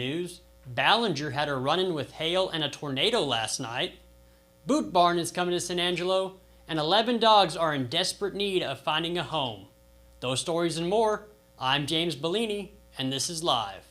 news, Ballinger had a run-in with hail and a tornado last night. Boot Barn is coming to San Angelo, and 11 dogs are in desperate need of finding a home. Those stories and more. I'm James Bellini, and this is Live.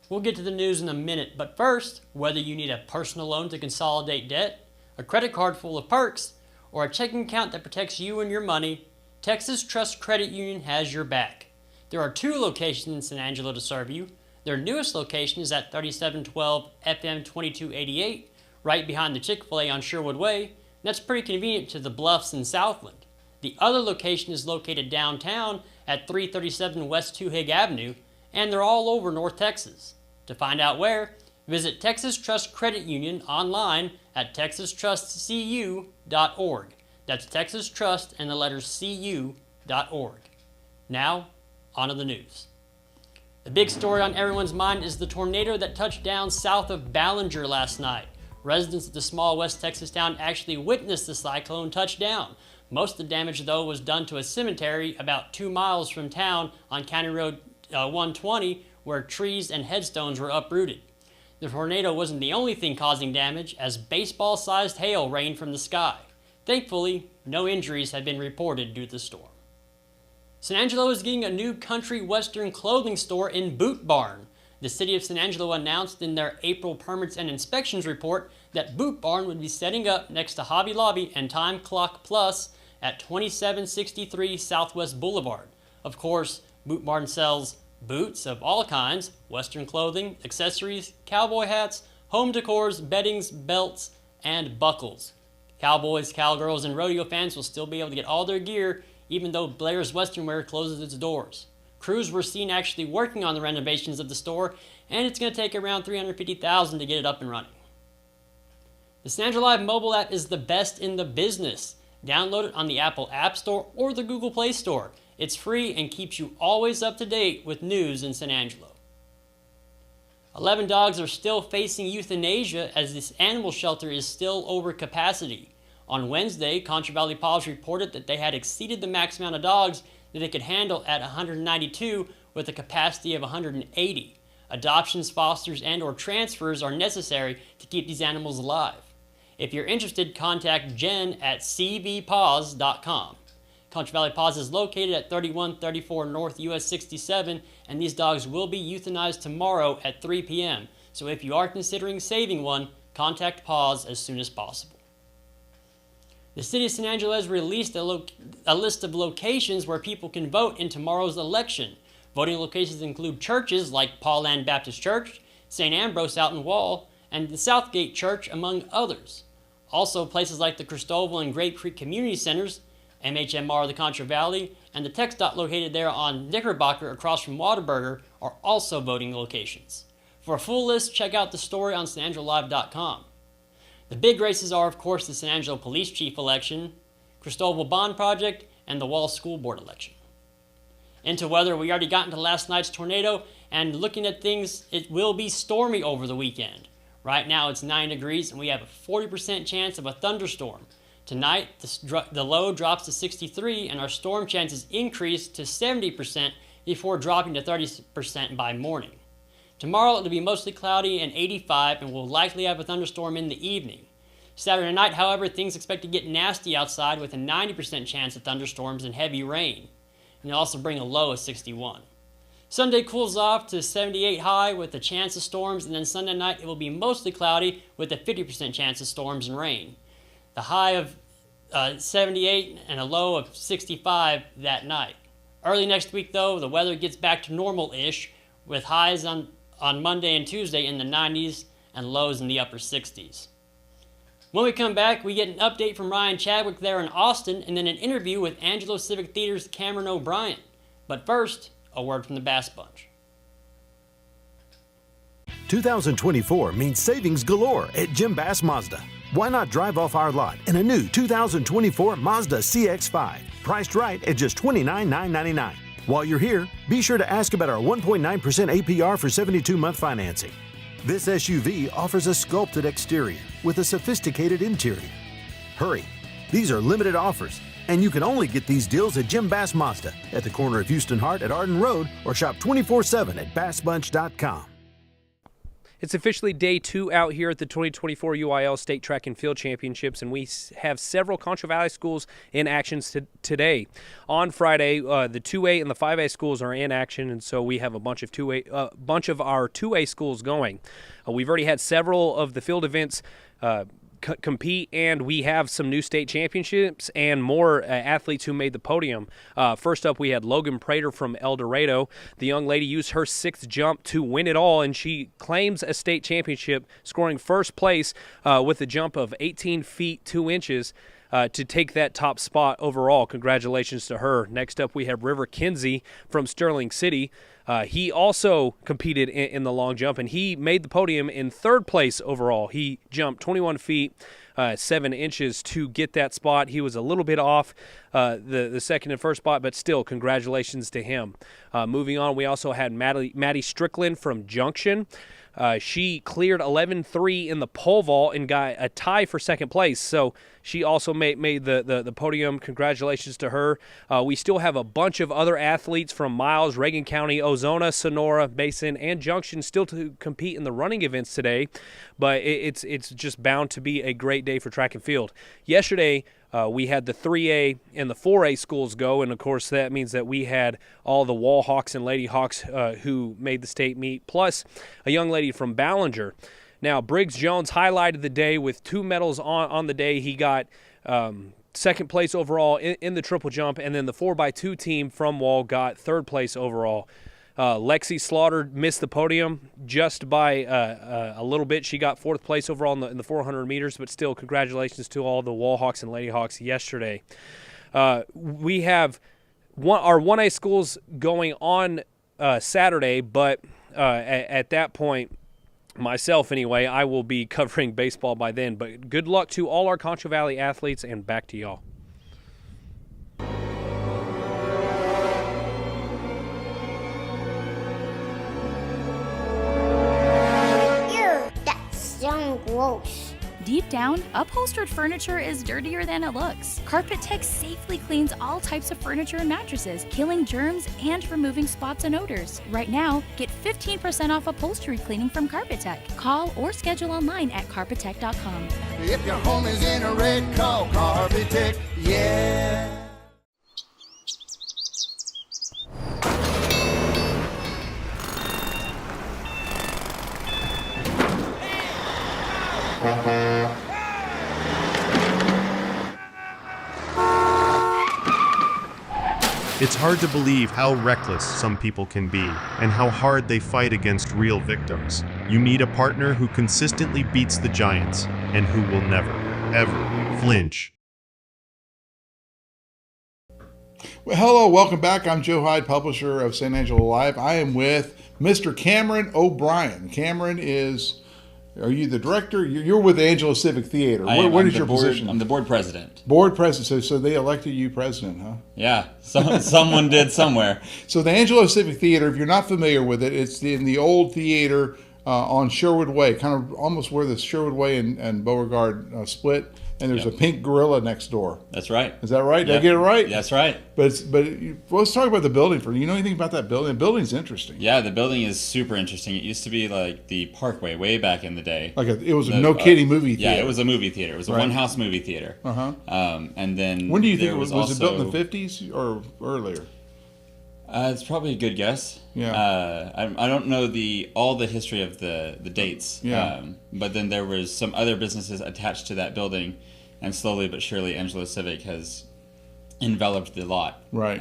We'll get to the news in a minute, but first, whether you need a personal loan to consolidate debt, a credit card full of perks, or a checking account that protects you and your money, Texas Trust Credit Union has your back. There are 2 locations in San Angelo to serve you. Their newest location is at 3712 FM 2288, right behind the Chick-fil-A on Sherwood Way, and that's pretty convenient to the Bluffs in Southland. The other location is located downtown at 337 West Twohig Avenue, and they're all over North Texas. To find out where, visit Texas Trust Credit Union online at texastrustcu.org. That's Texas Trust and the letters cu.org. Now, on to the news. The big story on everyone's mind is the tornado that touched down south of Ballinger last night. Residents of the small West Texas town actually witnessed the cyclone touch down. Most of the damage, though, was done to a cemetery about 2 miles from town on County Road 120, where trees and headstones were uprooted. The tornado wasn't the only thing causing damage, as baseball-sized hail rained from the sky. Thankfully, no injuries have been reported due to the storm. San Angelo is getting a new country western clothing store in Boot Barn. The city of San Angelo announced in their April Permits and Inspections report that Boot Barn would be setting up next to Hobby Lobby and Time Clock Plus at 2763 Southwest Boulevard. Of course, Boot Barn sells boots of all kinds, western clothing, accessories, cowboy hats, home decors, beddings, belts, and buckles. Cowboys, cowgirls, and rodeo fans will still be able to get all their gear, even though Blair's Western Wear closes its doors. Crews were seen actually working on the renovations of the store, and it's going to take around $350,000 to get it up and running. The San Angelo Live mobile app is the best in the business. Download it on the Apple App Store or the Google Play Store. It's free and keeps you always up to date with news in San Angelo. 11 dogs are still facing euthanasia as this animal shelter is still over capacity. On Wednesday, Concho Valley PAWS reported that they had exceeded the max amount of dogs that they could handle at 192 with a capacity of 180. Adoptions, fosters, and/or transfers are necessary to keep these animals alive. If you're interested, contact Jen at cvpaws.com. Concho Valley PAWS is located at 3134 North US 67, and these dogs will be euthanized tomorrow at 3 p.m. So if you are considering saving one, contact PAWS as soon as possible. The city of San Angelo has released a list of locations where people can vote in tomorrow's election. Voting locations include churches like Paulland Baptist Church, St. Ambrose out in Wall, and the Southgate Church, among others. Also, places like the Cristobal and Grape Creek Community Centers, MHMR of the Concho Valley, and the Tech Dot located there on Knickerbocker across from Whataburger are also voting locations. For a full list, check out the story on SanAngeloLive.com. The big races are, of course, the San Angelo Police Chief election, Cristobal Bond Project, and the Wall School Board election. Into weather, we already got into last night's tornado, and looking at things, it will be stormy over the weekend. Right now it's 9 degrees, and we have a 40% chance of a thunderstorm. Tonight, the low drops to 63, and our storm chances increase to 70% before dropping to 30% by morning. Tomorrow, it'll be mostly cloudy and 85, and we'll likely have a thunderstorm in the evening. Saturday night, however, things expect to get nasty outside with a 90% chance of thunderstorms and heavy rain. And they'll also bring a low of 61. Sunday cools off to 78 high with a chance of storms, and then Sunday night, it will be mostly cloudy with a 50% chance of storms and rain. The high of 78 and a low of 65 that night. Early next week, though, the weather gets back to normal-ish with highs on Monday and Tuesday in the 90s and lows in the upper 60s. When we come back, we get an update from Ryan Chadwick there in Austin and then an interview with Angelo Civic Theater's Cameron O'Brien. But first, a word from the Bass Bunch. 2024 means savings galore at Jim Bass Mazda. Why not drive off our lot in a new 2024 Mazda CX-5, priced right at just $29,999. While you're here, be sure to ask about our 1.9% APR for 72-month financing. This SUV offers a sculpted exterior with a sophisticated interior. Hurry, these are limited offers, and you can only get these deals at Jim Bass Mazda at the corner of Houston Hart at Arden Road, or shop 24/7 at bassbunch.com. It's officially day 2 out here at the 2024 UIL State Track and Field Championships, and we have several Concho Valley schools in action today. On Friday, the 2A and the 5A schools are in action, and so we have a bunch of our 2A schools going. We've already had several of the field events compete, and we have some new state championships and more athletes who made the podium. First up, we had Logan Prater from El Dorado. The young lady used her 6th jump to win it all, and she claims a state championship, scoring first place with a jump of 18 feet 2 inches. To take that top spot overall. Congratulations to her. Next up, we have River Kinsey from Sterling City. He also competed in the long jump, and he made the podium in 3rd place overall. He jumped 21 feet 7 inches to get that spot. He was a little bit off the second and first spot, but still, congratulations to him. Moving on, we also had Maddie Strickland from Junction. She cleared 11.3 in the pole vault and got a tie for 2nd place. So she also made the podium. Congratulations to her. We still have a bunch of other athletes from Miles, Reagan County, Ozona, Sonora, Mason, and Junction still to compete in the running events today. But it's just bound to be a great day for track and field. Yesterday, we had the 3A and the 4A schools go, and of course that means that we had all the Wall Hawks and Lady Hawks who made the state meet, plus a young lady from Ballinger. Now, Briggs Jones highlighted the day with 2 medals on the day. He got 2nd place overall in the triple jump, and then the 4x2 team from Wall got 3rd place overall. Lexi Slaughter missed the podium just by a little bit. She got 4th place overall in the 400 meters, but still, congratulations to all the Wall Hawks and Lady Hawks yesterday. We have our 1A schools going on Saturday, but at that point, myself anyway, I will be covering baseball by then. But good luck to all our Concho Valley athletes, and back to y'all. Gross. Deep down, upholstered furniture is dirtier than it looks. Carpet Tech safely cleans all types of furniture and mattresses, killing germs and removing spots and odors. Right now, get 15% off upholstery cleaning from Carpet Tech. Call or schedule online at carpettech.com. If your home is in a wreck, call Carpet Tech, yeah. It's hard to believe how reckless some people can be and how hard they fight against real victims. You need a partner who consistently beats the giants and who will never, ever flinch. Well, hello, welcome back. I'm Joe Hyde, publisher of San Angelo Live. I am with Mr. Cameron O'Brien. Cameron is, are you the director? You're with the Angelo Civic Theater. What is your position? I'm the board president. Board president. So they elected you president, huh? Yeah, someone did somewhere. So the Angelo Civic Theater, if you're not familiar with it, it's in the old theater on Sherwood Way, kind of almost where the Sherwood Way and Beauregard split. And there's a pink gorilla next door. That's right. Is that right? Did I get it right? That's right. Let's talk about the building. You know anything about that building? The building's interesting. Yeah, the building is super interesting. It used to be like the Parkway way back in the day. It was a no kiddie movie theater. Yeah, it was a movie theater. It was a one-house movie theater. Uh-huh. And then when do you think was it built in the 50s or earlier? It's probably a good guess. Yeah. I don't know all the history of the dates. Yeah. But then there was some other businesses attached to that building, and slowly but surely, Angelo Civic has enveloped the lot. Right.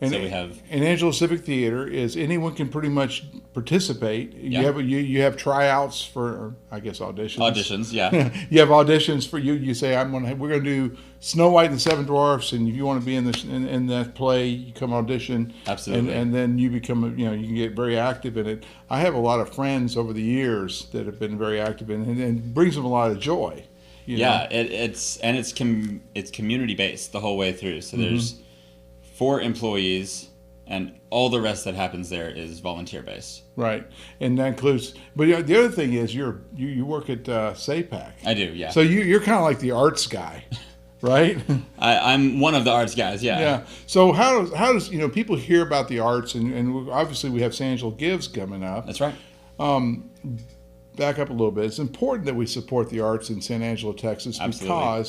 So we have. And Angelo Civic Theater is anyone can pretty much participate. Yeah. You have tryouts for, I guess, auditions. Auditions, yeah. You have auditions for you. You say we're gonna do Snow White and the Seven Dwarfs, and if you want to be in that play, you come audition. Absolutely. And then you become you can get very active in it. I have a lot of friends over the years that have been very active in it, and it brings them a lot of joy. Yeah, it's community based the whole way through. So there's 4 employees and all the rest that happens there is volunteer based. Right, and that includes. But the other thing is, you work at SAPAC. I do, yeah. So you're kind of like the arts guy, right? I'm one of the arts guys, yeah. Yeah. So how does people hear about the arts, and obviously we have San Angelo Gives coming up. That's right. Back up a little bit. It's important that we support the arts in San Angelo, Texas, Absolutely.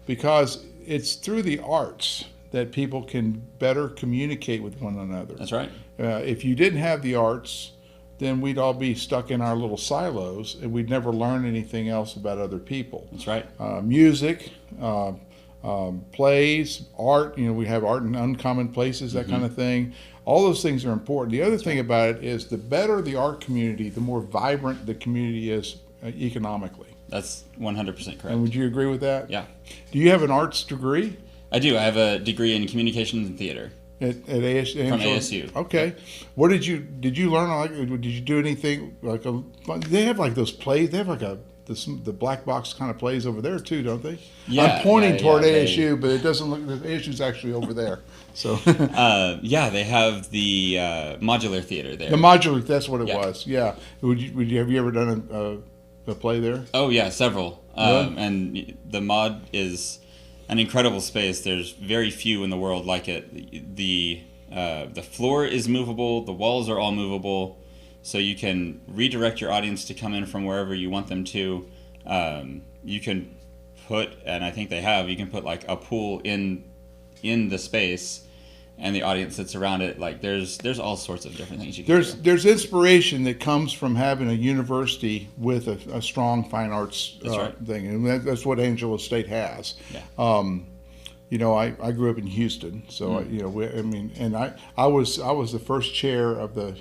because it's through the arts that people can better communicate with one another. That's right. If you didn't have the arts, then we'd all be stuck in our little silos, and we'd never learn anything else about other people. That's right. Music, plays, art. We have art in uncommon places, that kind of thing. All those things are important. The other thing about it is the better the art community, the more vibrant the community is economically. That's 100% correct. And would you agree with that? Yeah. Do you have an arts degree? I do. I have a degree in communications and theater. At ASU? From ASU. Okay. Yep. What did you learn? Did you do anything like they have like those plays? They have like the black box kind of plays over there too, don't they? Yeah. I'm pointing toward ASU, they, but it doesn't look. The ASU's actually over there. So. Yeah, they have the modular theater there. The modular. That's what it Yeah. was. Yeah. Have you ever done a play there? Oh yeah, several. Really? And the mod is an incredible space. There's very few in the world like it. The floor is movable. The walls are all movable, so you can redirect your audience to come in from wherever you want them to. You can put, and I think they have, you can put like a pool in the space, and the audience sits around it. Like there's all sorts of different things you can do. There's inspiration that comes from having a university with a strong fine arts thing, and that's what Angelo State has. Yeah. I grew up in Houston, so I was the first chair of the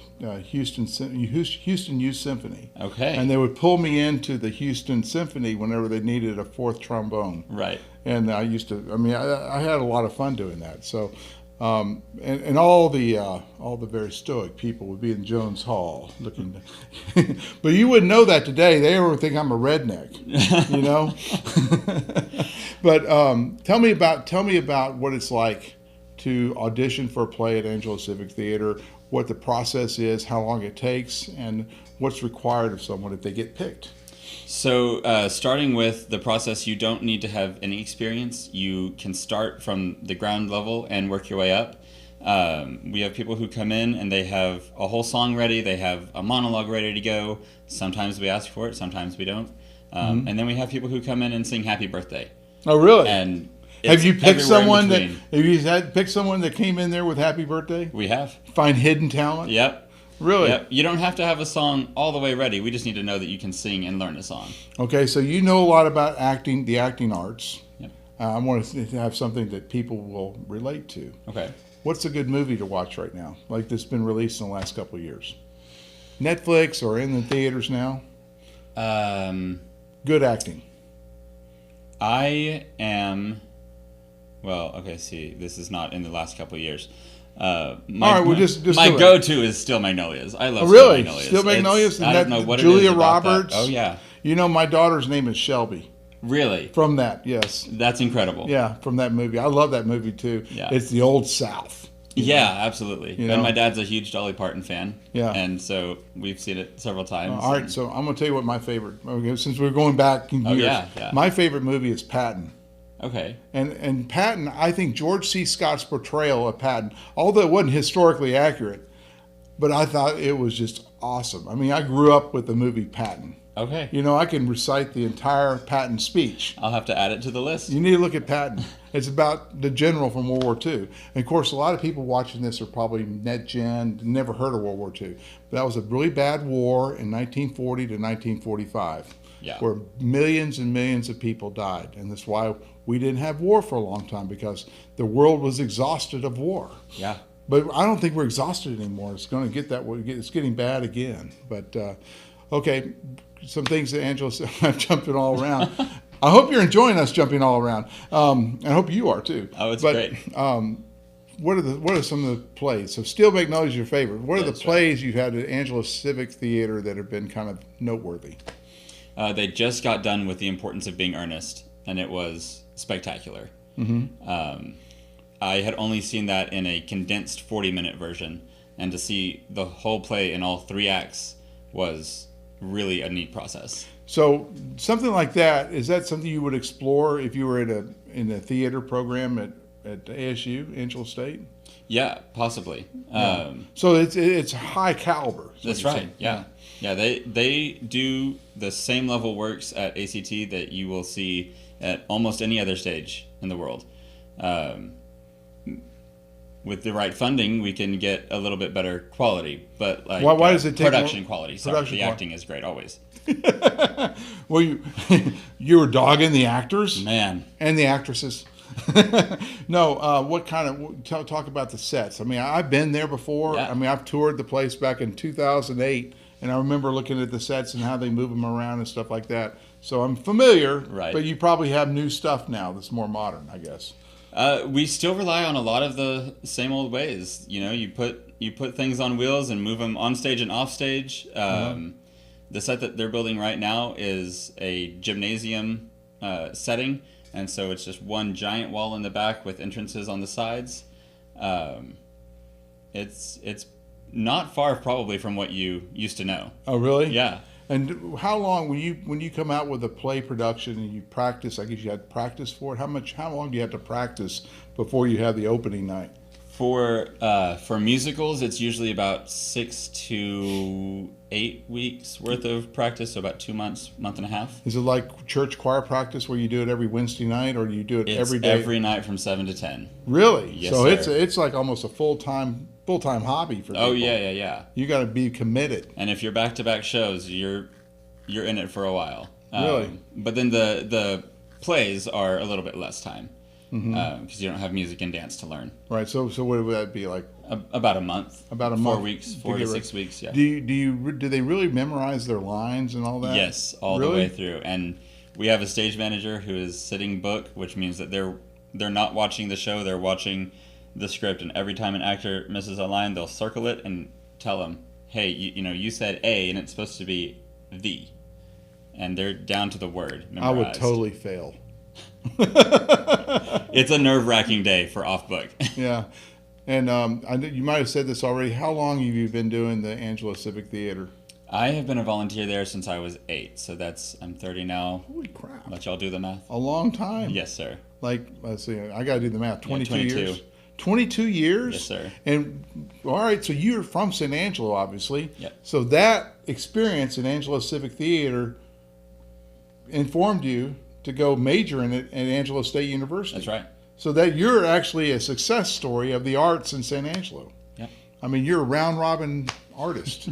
Houston Youth Symphony. Okay. And they would pull me into the Houston Symphony whenever they needed a fourth trombone. Right. And I used to. I had a lot of fun doing that. So. And all the very stoic people would be in Jones Hall looking, but you wouldn't know that today. They would think I'm a redneck, But tell me about what it's like to audition for a play at Angelo Civic Theater, what the process is, how long it takes, and what's required of someone if they get picked. So starting with the process, you don't need to have any experience. You can start from the ground level and work your way up. We have people who come in and they have a whole song ready. They have a monologue ready to go. Sometimes we ask for it, sometimes we don't. And then we have people who come in and sing Happy Birthday. Oh, really? And have you picked someone that picked someone that came in there with Happy Birthday? We have. Find hidden talent? Yep. Really? Yep. You don't have to have a song all the way ready. We just need to know that you can sing and learn a song. Okay, so you know a lot about acting, the acting arts. Yep. I want to have something that people will relate to. Okay. What's a good movie to watch right now, like that's been released in the last couple of years? Netflix or in the theaters now? Good acting. I am... Well, okay, see, this is not in the last couple of years. My go-to is Still Magnolias. I love Still Magnolias. Still Magnolias? I don't know what Julia it is about Roberts? That. Oh, yeah. My daughter's name is Shelby. Really? From that, yes. That's incredible. Yeah, from that movie. I love that movie, too. Yeah. It's the old South. Yeah, absolutely. And my dad's a huge Dolly Parton fan. Yeah. And so we've seen it several times. All right, so I'm going to tell you what my favorite, since we're going back in years, yeah. My favorite movie is Patton. Okay. And Patton, I think George C. Scott's portrayal of Patton, although it wasn't historically accurate, but I thought it was just awesome. I grew up with the movie Patton. Okay. I can recite the entire Patton speech. I'll have to add it to the list. You need to look at Patton. It's about the general from World War II. And of course, a lot of people watching this are probably net gen, never heard of World War II. But that was a really bad war in 1940 to 1945. Yeah. Where millions and millions of people died. And that's why we didn't have war for a long time, because the world was exhausted of war. Yeah. But I don't think we're exhausted anymore. It's going to get that way. It's getting bad again. But, okay, some things that Angelo said, I'm jumping all around. I hope you're enjoying us jumping all around. I hope you are too. Oh, it's great. What are some of the plays? So Still Magnolias is your favorite. What are the plays you've had at Angelo Civic Theater that have been kind of noteworthy? They just got done with The Importance of Being Earnest, and it was spectacular. Mm-hmm. I had only seen that in a condensed 40-minute version, and to see the whole play in all 3 acts was really a neat process. So something like that, is that something you would explore if you were in a theater program at ASU, Angelo State? Yeah, possibly. So it's high caliber. That's right. Yeah. They do the same level works at ACT that you will see at almost any other stage in the world. With the right funding, we can get a little bit better quality. But like, why does it take production quality? Sorry, production the quality. acting is great always. Well, you were dogging the actors, Man, and the actresses. No, what kind of talk about the sets? I mean, I've been there before. Yeah. I mean, I've toured the place back in 2008, and I remember looking at the sets and how they move them around and stuff like that. So I'm familiar. Right. But you probably have new stuff now that's more modern, I guess. we still rely on a lot of the same old ways. You know, you put things on wheels and move them on stage and off stage. The set that they're building right now is a gymnasium setting, and so it's just one giant wall in the back with entrances on the sides. It's not far probably from what you used to know. Oh, really? Yeah. And how long when you come out with a play production and you practice? I guess you had practice for it. How long do you have to practice before you have the opening night? For musicals, it's usually about 6 to 8 weeks worth of practice, so about 2 months, month and a half. Is it like church choir practice where you do it every Wednesday night, or do you do it every day? Every night from 7 to 10. Really? Yes, so sir. it's like almost a full-time hobby for people. Oh yeah. You got to be committed. And if you're back-to-back shows, you're in it for a while. Really? But then the plays are a little bit less time because you don't have music and dance to learn. Right. So what would that be like? About a month. About a 4 month. weeks, 4 to 6 weeks. Yeah. Do they really memorize their lines and all that? Yes, all Really? the way through. And we have a stage manager who is sitting book, which means that they're not watching the show, they're watching the script, and every time an actor misses a line, they'll circle it and tell them, hey, you said A and it's supposed to be the. And they're down to the word memorized. I would totally fail. It's a nerve-wracking day for off-book. Yeah. And you might have said this already. How long have you been doing the Angelo Civic Theater? I have been a volunteer there since I was 8, so I'm 30 now. Holy crap. Let y'all do the math. A long time. Yes, sir. Like, let's see, I got to do the math. 22 22. years? 22 years? Yes, sir. And, all right, so you're from San Angelo, obviously. Yep. So that experience in Angelo Civic Theater informed you to go major in it at Angelo State University. That's right. So that you're actually a success story of the arts in San Angelo. Yep. I mean, you're a round-robin artist.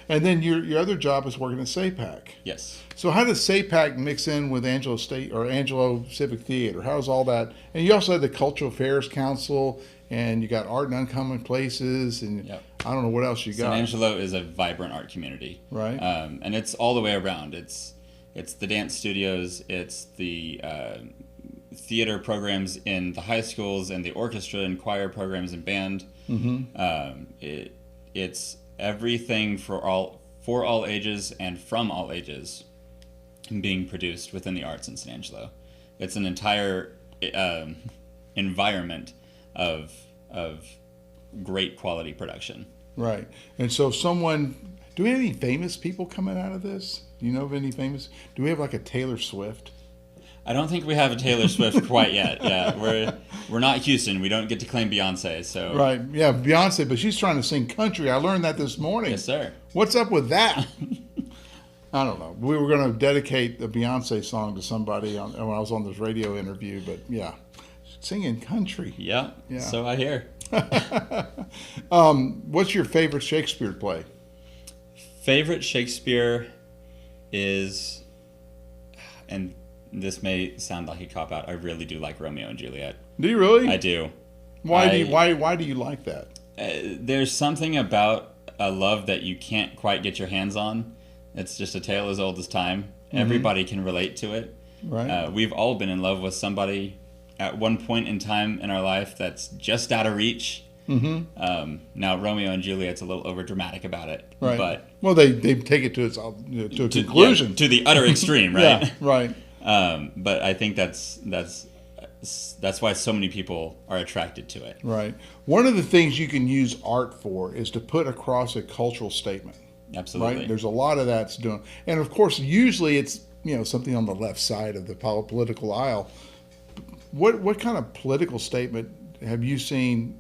And then your other job is working at SAPAC. Yes. So how does SAPAC mix in with Angelo State or Angelo Civic Theater? How's all that? And you also have the Cultural Affairs Council, and you got Art in Uncommon Places, and Yep. I don't know what else you got. San Angelo is a vibrant art community. Right. And it's all the way around. It's the dance studios, it's the theater programs in the high schools, and the orchestra and choir programs and band. It's everything for all ages and from all ages being produced within the arts in San Angelo. It's an entire environment of great quality production. Right. And so do we have any famous people coming out of this? Do you know of any famous? Do we have like a Taylor Swift? I don't think we have a Taylor Swift quite yet. Yeah, we're not Houston. We don't get to claim Beyonce. So Right. Yeah, Beyonce, but she's trying to sing country. I learned that this morning. Yes, sir. What's up with that? I don't know. We were going to dedicate a Beyonce song to somebody when I was on this radio interview, but yeah, singing country. Yeah. Yeah. So I hear. What's your favorite Shakespeare play? Favorite Shakespeare is, and this may sound like a cop-out, I really do like Romeo and Juliet. Do you really? I do. Why do you like that? There's something about a love that you can't quite get your hands on. It's just a tale as old as time. Everybody can relate to it. Right. We've all been in love with somebody at one point in time in our life that's just out of reach. Now Romeo and Juliet's a little over dramatic about it, Right. but they take it to a conclusion. to the utter extreme, right? Yeah, right. But I think that's that's why so many people are attracted to it. Right. One of the things you can use art for is to put across a cultural statement. Absolutely. Right. There's a lot of that's doing, and of course, usually it's something on the left side of the political aisle. What kind of political statement have you seen?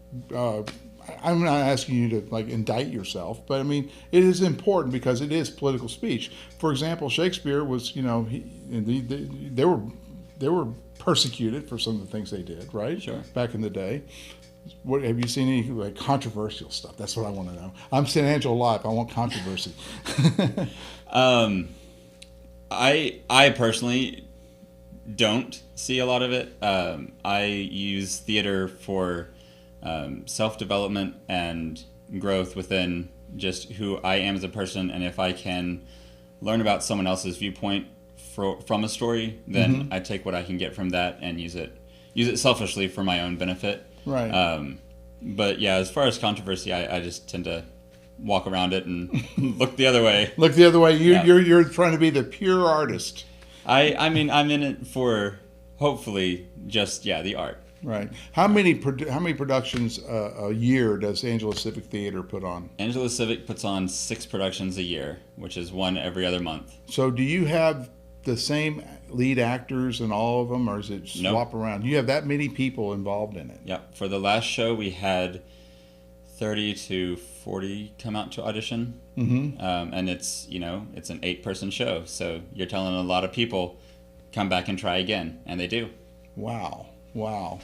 I'm not asking you to like indict yourself, but I mean it is important because it is political speech. For example, Shakespeare was, they were persecuted for some of the things they did, right? Sure. Back in the day. What have you seen any like controversial stuff? That's what I want to know. I'm San Angelo Live. I want controversy. I personally don't see a lot of it. I use theater for self-development and growth within just who I am as a person, and if I can learn about someone else's viewpoint from a story, then I take what I can get from that and use it selfishly for my own benefit. Right. But yeah, as far as controversy, I just tend to walk around it and look the other way. Look the other way. You're trying to be the pure artist. I mean, I'm in it for hopefully just the art. Right. How many productions a year does Angelo Civic Theater put on? Angelo Civic puts on 6 productions a year, which is one every other month. So do you have the same lead actors in all of them, or is it swap around? You have that many people involved in it? Yep. For the last show, we had 30 to 40 come out to audition. And it's an 8-person show, so you're telling a lot of people come back and try again, and they do. Wow.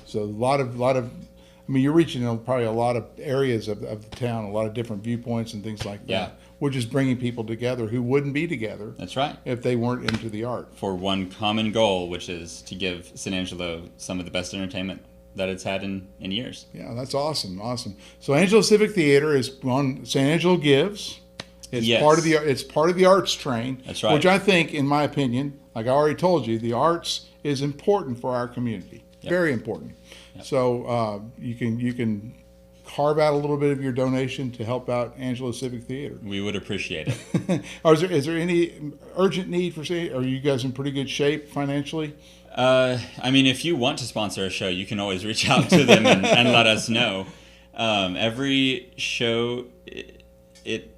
So a lot of I mean, you're reaching probably a lot of areas of the town, a lot of different viewpoints and things like that. Yeah. We're just bringing people together who wouldn't be together. That's right. If they weren't into the art. For one common goal, which is to give San Angelo some of the best entertainment that it's had in years. Yeah, that's awesome. So Angelo Civic Theater is on San Angelo Gives. It's part of the arts train. That's right. Which I think, in my opinion, like I already told you, the arts is important for our community. Yep. Very important. Yep. So you can carve out a little bit of your donation to help out Angelo Civic Theater. We would appreciate it. Is there any urgent need for? Are you guys in pretty good shape financially? I mean, if you want to sponsor a show, you can always reach out to them and let us know. Every show, it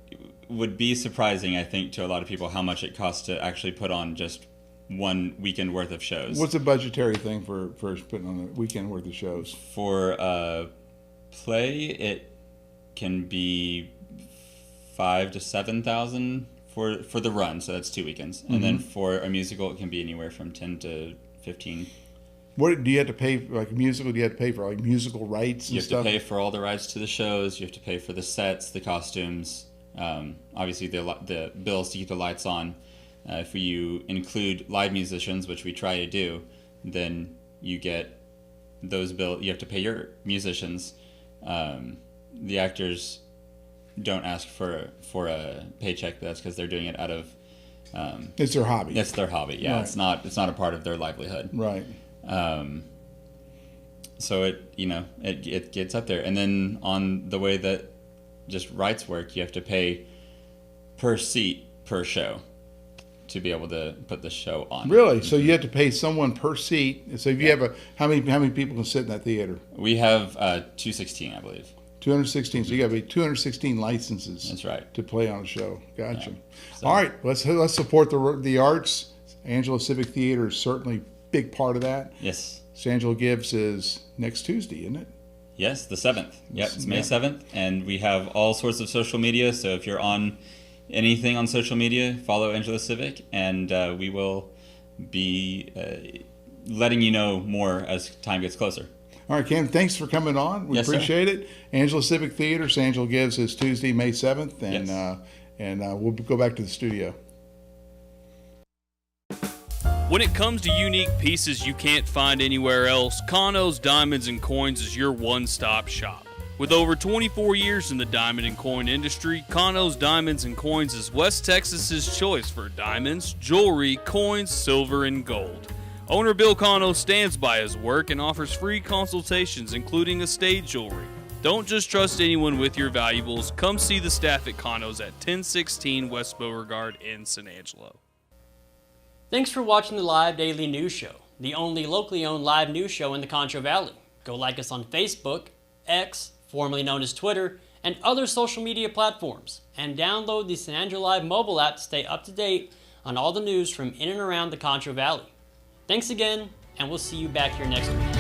would be surprising, I think, to a lot of people how much it costs to actually put on just one weekend worth of shows. What's a budgetary thing for putting on a weekend worth of shows? For a play, it can be $5,000 to $7,000 for the run, so that's 2 weekends, and then for a musical, it can be anywhere from 10 to 15. What do you have to pay for, like a musical? Do you have to pay for like musical rights and stuff? You have to pay for all the rights to the shows. You have to pay for the sets, the costumes, obviously the bills to keep the lights on. If you include live musicians, which we try to do, then you get those bills. You have to pay your musicians. The actors don't ask for a paycheck. But that's because they're doing it out of. It's their hobby. It's their hobby. Yeah, Right. It's not a part of their livelihood. Right. So it gets up there, and then on the way that just rights work, you have to pay per seat per show to be able to put the show on. Really? So you have to pay someone per seat. So if you have how many people can sit in that theater? We have 216, I believe. 216. So you got to be 216 licenses. That's right. To play on a show. Gotcha. Yeah. So, all right. Let's support the arts. Angelo Civic Theater is certainly a big part of that. Yes. San Angelo Gives is next Tuesday, isn't it? Yes, the 7th. Yep, it's May 7th, and we have all sorts of social media. So if you're on anything on social media, follow Angelo Civic, and we will be letting you know more as time gets closer. All right, Cam, thanks for coming on. We appreciate it. Angelo Civic Theater, San Angelo Gives is Tuesday, May 7th, and we'll go back to the studio. When it comes to unique pieces you can't find anywhere else, Concho's Diamonds and Coins is your one-stop shop. With over 24 years in the diamond and coin industry, Concho's Diamonds and Coins is West Texas's choice for diamonds, jewelry, coins, silver, and gold. Owner Bill Concho stands by his work and offers free consultations, including estate jewelry. Don't just trust anyone with your valuables. Come see the staff at Concho's at 1016 West Beauregard in San Angelo. Thanks for watching the live daily news show. the only locally owned live news show in the Concho Valley. Go like us on Facebook, X, formerly known as Twitter, and other social media platforms, and download the San Angelo Live mobile app to stay up to date on all the news from in and around the Concho Valley. Thanks again, and we'll see you back here next week.